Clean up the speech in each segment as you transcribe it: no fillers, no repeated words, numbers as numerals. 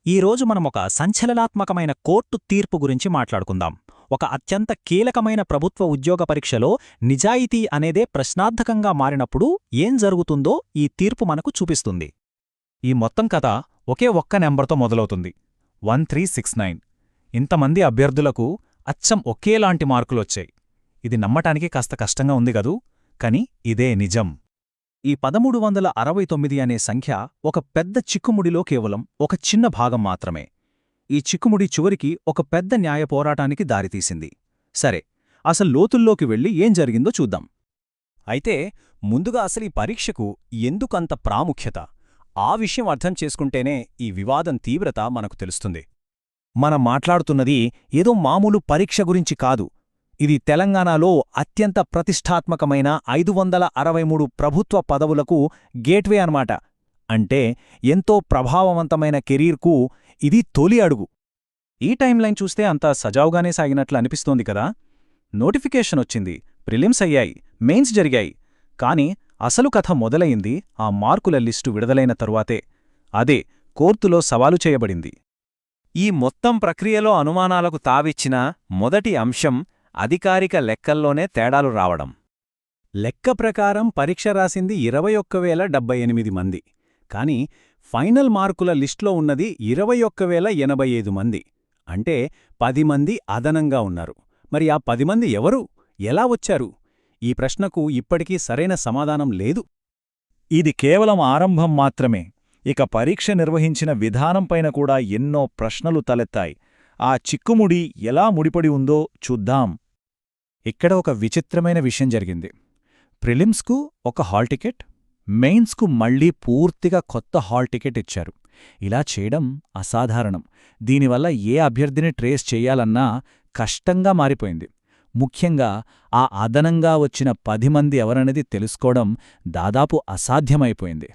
ఈరోజు మనమొక సంచలనాత్మకమైన కోర్టు తీర్పు గురించి మాట్లాడుకుందాం. ఒక అత్యంత కీలకమైన ప్రభుత్వ ఉద్యోగ పరీక్షలో నిజాయితీ అనేదే ప్రశ్నార్థకంగా మారినప్పుడు ఏం జరుగుతుందో ఈ తీర్పు మనకు చూపిస్తుంది. ఈ మొత్తం కథ ఒకే ఒక్క నెంబర్తో మొదలవుతుంది, 1369. ఇంతమంది అభ్యర్థులకు అచ్చం ఒకేలాంటి మార్కులొచ్చాయి. ఇది నమ్మటానికి కాస్త కష్టంగా ఉంది గదూ, కాని ఇదే నిజం. ఈ 1369 అనే సంఖ్య ఒక పెద్ద చిక్కుముడిలో కేవలం ఒక చిన్న భాగం మాత్రమే. ఈ చిక్కుముడి చివరికి ఒక పెద్ద న్యాయ పోరాటానికి దారితీసింది. సరే, అసలు లోతుల్లోకి వెళ్ళి ఏం జరిగిందో చూద్దాం. అయితే ముందుగా అసలు ఈ పరీక్షకు ఎందుకంత ప్రాముఖ్యత, ఆ విషయం అర్థం చేసుకుంటేనే ఈ వివాదం తీవ్రత మనకు తెలుస్తుంది. మనం మాట్లాడుతున్నది ఏదో మామూలు పరీక్ష గురించి కాదు. ఇది తెలంగాణలో అత్యంత ప్రతిష్టాత్మకమైన 563 ప్రభుత్వ పదవులకు గేట్వే అన్నమాట. అంటే ఎంతో ప్రభావవంతమైన కెరీర్కు ఇది తొలి అడుగు. ఈ టైంలైన్ చూస్తే అంతా సజావుగానే సాగినట్లు అనిపిస్తోంది కదా. నోటిఫికేషన్ వచ్చింది, ప్రిలిమ్స్ అయ్యాయి, మెయిన్స్ జరిగాయి. కాని అసలు కథ మొదలయింది ఆ మార్కుల లిస్టు విడుదలైన తరువాతే. అదే కోర్టులో సవాలు చేయబడింది. ఈ మొత్తం ప్రక్రియలో అనుమానాలకు తావిచ్చిన మొదటి అంశం అధికారిక లెక్కల్లోనే తేడాలు రావడం. లెక్క ప్రకారం పరీక్ష రాసింది 21,078 మంది. కాని ఫైనల్ మార్కుల లిస్టులో ఉన్నది 21,085 మంది. అంటే 10 మంది అదనంగా ఉన్నారు. మరి ఆ 10 మంది ఎవరు, ఎలా వచ్చారు? ఈ ప్రశ్నకు ఇప్పటికీ సరైన సమాధానం లేదు. ఇది కేవలం ఆరంభం మాత్రమే. ఇక పరీక్ష నిర్వహించిన విధానంపైన కూడా ఎన్నో ప్రశ్నలు తలెత్తాయి. ఆ చిక్కుముడి ఎలా ముడిపడి ఉందో చూద్దాం. ఇక్కడ ఒక విచిత్రమైన విషయం జరిగింది. ప్రిలిమ్స్కు ఒక హాల్ టికెట్, మెయిన్స్కు మళ్లీ పూర్తిగా కొత్త హాల్ టికెట్ ఇచ్చారు. ఇలా చేయడం అసాధారణం. దీనివల్ల ఏ అభ్యర్థిని ట్రేస్ చెయ్యాలన్నా కష్టంగా మారిపోయింది. ముఖ్యంగా ఆ అదనంగా వచ్చిన 10 మంది ఎవరనేది తెలుసుకోవడం దాదాపు అసాధ్యమైపోయింది.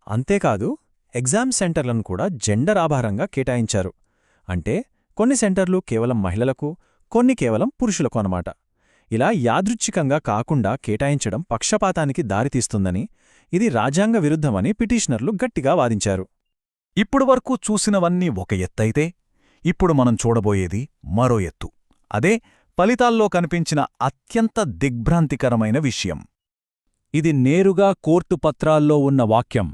అంతేకాదు, ఎగ్జామ్ సెంటర్లను కూడా జెండర్ ఆధారంగా కేటాయించారు. అంటే కొన్ని సెంటర్లు కేవలం మహిళలకు, కొన్ని కేవలం పురుషులకు అన్నమాట. ఇలా యాదృచ్ఛికంగా కాకుండా కేటాయించడం పక్షపాతానికి దారితీస్తుందని, ఇది రాజ్యాంగ విరుద్ధమని పిటిషనర్లు గట్టిగా వాదించారు. ఇప్పుడు వరకు చూసినవన్నీ ఒక ఎత్తైతే, ఇప్పుడు మనం చూడబోయేది మరో ఎత్తు. అదే ఫలితాల్లో కనిపించిన అత్యంత దిగ్భ్రాంతికరమైన విషయం. ఇది నేరుగా కోర్టు పత్రాల్లో ఉన్న వాక్యం.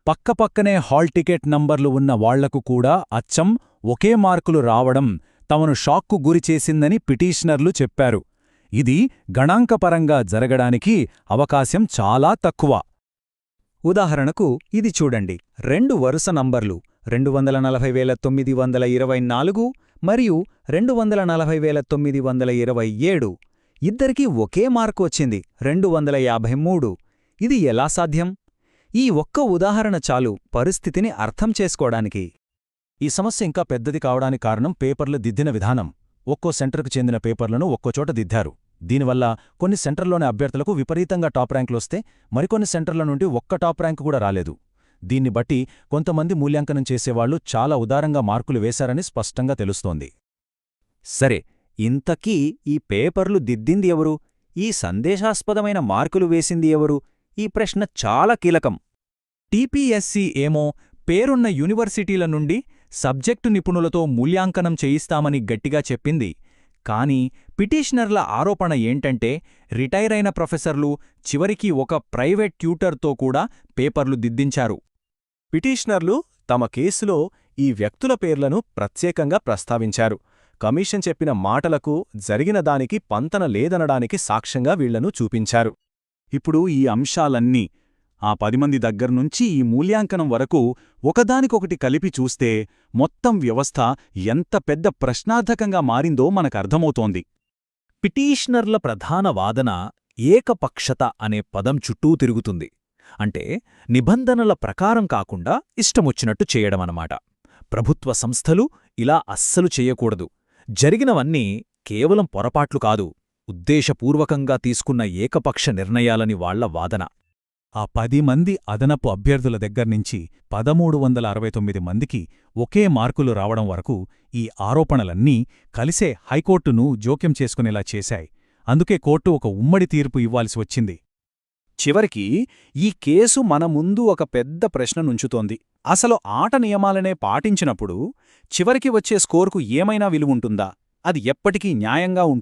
పక్కపక్కనే హాల్ టికెట్ నంబర్లు ఉన్న వాళ్లకు కూడా అచ్చం ఒకే మార్కులు రావడం తమను షాక్కు గురిచేసిందని పిటిషనర్లు చెప్పారు. ఇది గణాంకపరంగా జరగడానికి అవకాశం చాలా తక్కువ. ఉదాహరణకు ఇది చూడండి. 2 వరుస నంబర్లు 240,924 మరియు 240,927. ఇద్దరికీ ఒకే మార్కు వచ్చింది, 253. ఇది ఎలా సాధ్యం? ఈ ఒక్క ఉదాహరణ చాలు పరిస్థితిని అర్థం చేసుకోవడానికి. ఈ సమస్య ఇంకా పెద్దది కావడానికి కారణం పేపర్లు దిద్దిన విధానం. ఒక్కో సెంటర్కు చెందిన పేపర్లను ఒక్కోచోట దిద్దారు. దీనివల్ల కొన్ని సెంటర్లోని అభ్యర్థులకు విపరీతంగా టాప్ ర్యాంకులొస్తే మరికొన్ని సెంటర్ల నుండి ఒక్క టాప్ ర్యాంకు కూడా రాలేదు. దీన్ని బట్టి కొంతమంది మూల్యాంకనం చేసేవాళ్లు చాలా ఉదారంగా మార్కులు వేశారని స్పష్టంగా తెలుస్తోంది. సరే, ఇంతకీ ఈ పేపర్లు దిద్దింది ఎవరు? ఈ సందేశాస్పదమైన మార్కులు వేసింది ఎవరు? ఈ ప్రశ్న చాలా కీలకం. టీపీఎస్సీ ఏమో పేరున్న యూనివర్సిటీల నుండి సబ్జెక్టు నిపుణులతో మూల్యాంకనం చేయిస్తామని గట్టిగా చెప్పింది. కాని పిటిషనర్ల ఆరోపణ ఏంటంటే రిటైరైన ప్రొఫెసర్లు చివరికి ఒక ప్రైవేట్ ట్యూటర్తో కూడా పేపర్లు దిద్దించారు. పిటిషనర్లు తమ కేసులో ఈ వ్యక్తుల పేర్లను ప్రత్యేకంగా ప్రస్తావించారు. కమిషన్ చెప్పిన మాటలకు జరిగిన దానికి పంతన లేదనడానికి సాక్ష్యంగా వీళ్లను చూపించారు. ఇప్పుడు ఈ అంశాలన్నీ, ఆ 10 మంది దగ్గర్నుంచి ఈ మూల్యాంకనం వరకు ఒకదానికొకటి కలిపి చూస్తే మొత్తం వ్యవస్థ ఎంత పెద్ద ప్రశ్నార్థకంగా మారిందో మనకర్థమవుతోంది. పిటిషనర్ల ప్రధాన వాదన ఏకపక్షత అనే పదం చుట్టూ తిరుగుతుంది. అంటే నిబంధనల ప్రకారం కాకుండా ఇష్టమొచ్చినట్టు చేయడమన్నమాట. ప్రభుత్వ సంస్థలు ఇలా అస్సలు చెయ్యకూడదు. జరిగినవన్నీ కేవలం పొరపాట్లు కాదు, ఉద్దేశపూర్వకంగా తీసుకున్న ఏకపక్ష నిర్ణయాలని వాళ్ల వాదన. ఆ 10 మంది అదనపు అభ్యర్థుల దగ్గర్నుంచి 1369 మందికి ఒకే మార్కులు రావడం వరకు ఈ ఆరోపణలన్నీ కలిసే హైకోర్టును జోక్యం చేసుకునేలా చేశాయి. అందుకే కోర్టు ఒక ఉమ్మడి తీర్పు ఇవ్వాల్సి వచ్చింది. చివరికి ఈ కేసు మన ముందు ఒక పెద్ద ప్రశ్ననుంచుతోంది. అసలు ఆట నియమాలనే పాటించినప్పుడు చివరికి వచ్చే స్కోరుకు ఏమైనా విలువుంటుందా? అది ఎప్పటికీ న్యాయంగా